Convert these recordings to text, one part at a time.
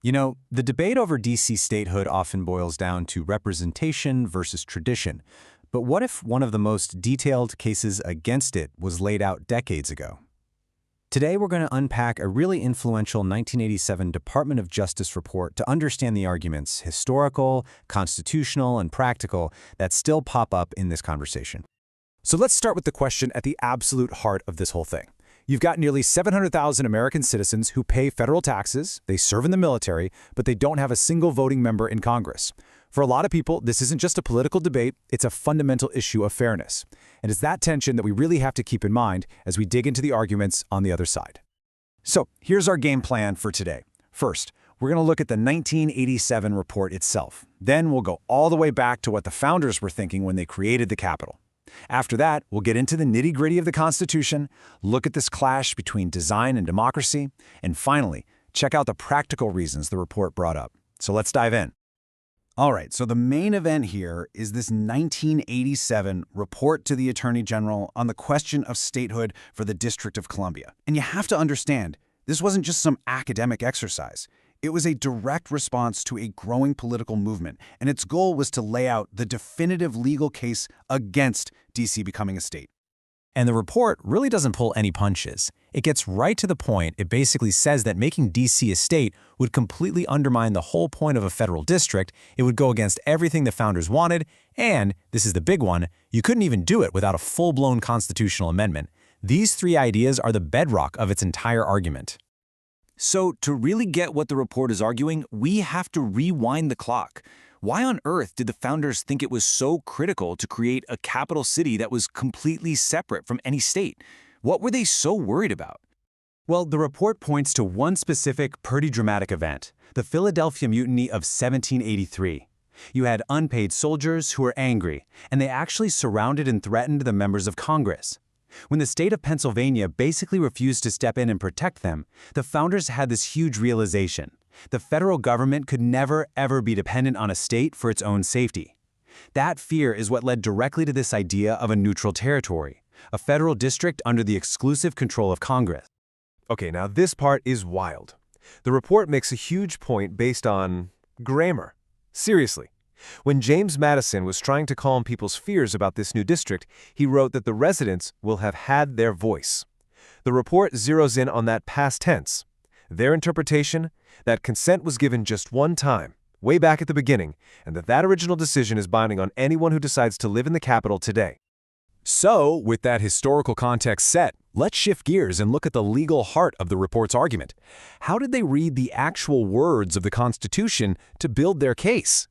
You know, the debate over DC statehood often boils down to representation versus tradition. But what if one of the most detailed cases against it was laid out decades ago? Today, we're going to unpack a really influential 1987 Department of Justice report to understand the arguments, historical, constitutional, and practical, that still pop up in this conversation. So let's start with the question at the absolute heart of this whole thing. You've got nearly 700,000 American citizens who pay federal taxes, they serve in the military, but they don't have a single voting member in Congress. For a lot of people, this isn't just a political debate, it's a fundamental issue of fairness. And it's that tension that we really have to keep in mind as we dig into the arguments on the other side. So here's our game plan for today. First, we're going to look at the 1987 report itself. Then we'll go all the way back to what the founders were thinking when they created the Capitol. After that, we'll get into the nitty-gritty of the Constitution, look at this clash between design and democracy, and finally, check out the practical reasons the report brought up. So let's dive in. All right, so the main event here is this 1987 report to the Attorney General on the question of statehood for the District of Columbia. And you have to understand, this wasn't just some academic exercise. It was a direct response to a growing political movement, and its goal was to lay out the definitive legal case against D.C. becoming a state. And the report really doesn't pull any punches. It gets right to the point. It basically says that making D.C. a state would completely undermine the whole point of a federal district. It would go against everything the founders wanted, and, this is the big one, you couldn't even do it without a full-blown constitutional amendment. These three ideas are the bedrock of its entire argument. So, to really get what the report is arguing, we have to rewind the clock. Why on earth did the founders think it was so critical to create a capital city that was completely separate from any state? What were they so worried about? Well, the report points to one specific, pretty dramatic event, the Philadelphia Mutiny of 1783. You had unpaid soldiers who were angry, and they actually surrounded and threatened the members of Congress. When the state of Pennsylvania basically refused to step in and protect them, the founders had this huge realization. The federal government could never, ever be dependent on a state for its own safety. That fear is what led directly to this idea of a neutral territory, a federal district under the exclusive control of Congress. Okay, now this part is wild. The report makes a huge point based on grammar. Seriously. When James Madison was trying to calm people's fears about this new district, he wrote that the residents will have had their voice. The report zeroes in on that past tense. Their interpretation, that consent was given just one time, way back at the beginning, and that original decision is binding on anyone who decides to live in the capital today. So, with that historical context set, let's shift gears and look at the legal heart of the report's argument. How did they read the actual words of the Constitution to build their case?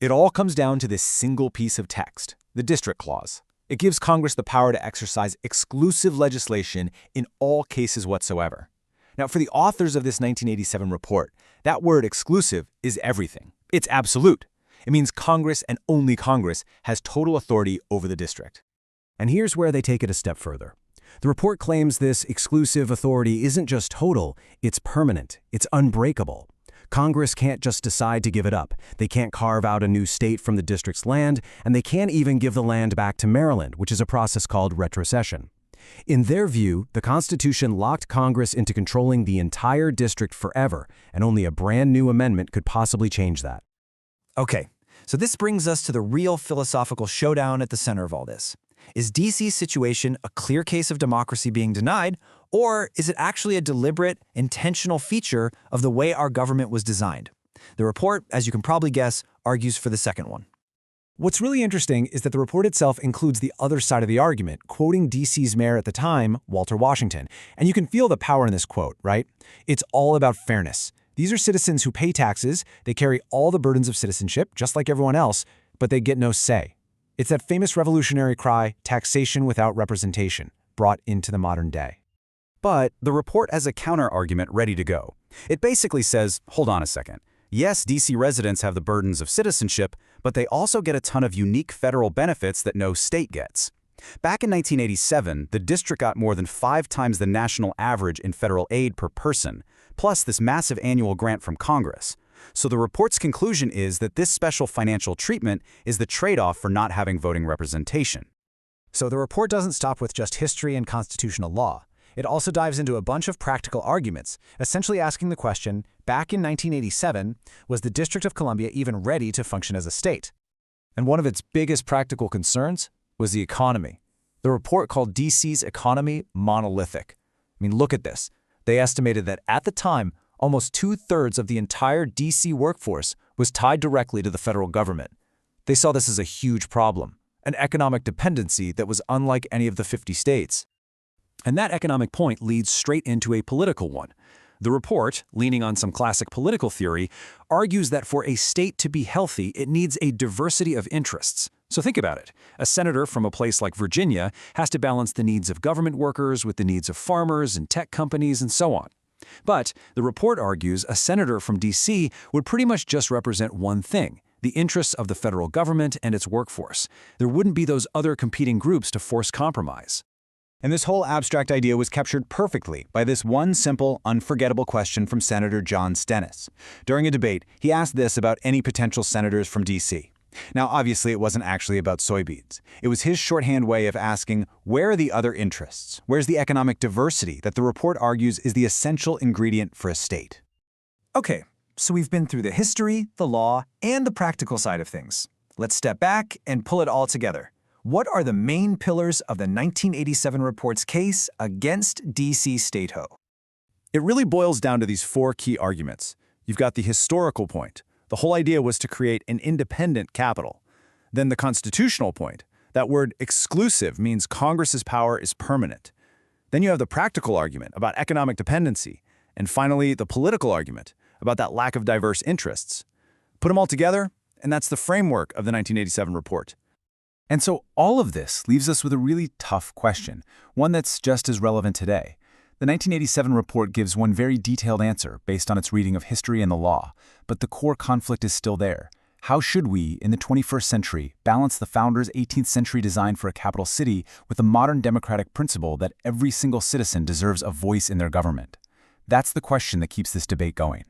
It all comes down to this single piece of text, the District Clause. It gives Congress the power to exercise exclusive legislation in all cases whatsoever. Now, for the authors of this 1987 report, that word exclusive is everything. It's absolute. It means Congress and only Congress has total authority over the district. And here's where they take it a step further. The report claims this exclusive authority isn't just total, it's permanent, it's unbreakable. Congress can't just decide to give it up. They can't carve out a new state from the district's land, and they can't even give the land back to Maryland, which is a process called retrocession. In their view, the Constitution locked Congress into controlling the entire district forever, and only a brand new amendment could possibly change that. Okay, so this brings us to the real philosophical showdown at the center of all this. Is DC's situation a clear case of democracy being denied, or is it actually a deliberate, intentional feature of the way our government was designed? The report, as you can probably guess, argues for the second one. What's really interesting is that the report itself includes the other side of the argument, quoting DC's mayor at the time, Walter Washington. And you can feel the power in this quote, right? It's all about fairness. These are citizens who pay taxes, they carry all the burdens of citizenship, just like everyone else, but they get no say. It's that famous revolutionary cry, taxation without representation, brought into the modern day. But the report has a counter-argument ready to go. It basically says, hold on a second. Yes, D.C. residents have the burdens of citizenship, but they also get a ton of unique federal benefits that no state gets. Back in 1987, the district got more than 5 times the national average in federal aid per person, plus this massive annual grant from Congress. So the report's conclusion is that this special financial treatment is the trade-off for not having voting representation. So the report doesn't stop with just history and constitutional law. It also dives into a bunch of practical arguments, essentially asking the question, back in 1987, was the District of Columbia even ready to function as a state? And one of its biggest practical concerns was the economy. The report called DC's economy monolithic. I mean, look at this. They estimated that at the time, almost 2/3 of the entire DC workforce was tied directly to the federal government. They saw this as a huge problem, an economic dependency that was unlike any of the 50 states. And that economic point leads straight into a political one. The report, leaning on some classic political theory, argues that for a state to be healthy, it needs a diversity of interests. So think about it. A senator from a place like Virginia has to balance the needs of government workers with the needs of farmers and tech companies and so on. But the report argues a senator from D.C. would pretty much just represent one thing: the interests of the federal government and its workforce. There wouldn't be those other competing groups to force compromise. And this whole abstract idea was captured perfectly by this one simple, unforgettable question from Senator John Stennis. During a debate, he asked this about any potential senators from D.C. Now, obviously, it wasn't actually about soybeans. It was his shorthand way of asking, where are the other interests? Where's the economic diversity that the report argues is the essential ingredient for a state? Okay, so we've been through the history, the law, and the practical side of things. Let's step back and pull it all together. What are the main pillars of the 1987 report's case against DC statehood? It really boils down to these four key arguments. You've got the historical point. The whole idea was to create an independent capital. Then the constitutional point. That word exclusive means Congress's power is permanent. Then you have the practical argument about economic dependency. And finally, the political argument about that lack of diverse interests. Put them all together, and that's the framework of the 1987 report. And so all of this leaves us with a really tough question, one that's just as relevant today. The 1987 report gives one very detailed answer based on its reading of history and the law, but the core conflict is still there. How should we, in the 21st century, balance the founders' 18th century design for a capital city with the modern democratic principle that every single citizen deserves a voice in their government? That's the question that keeps this debate going.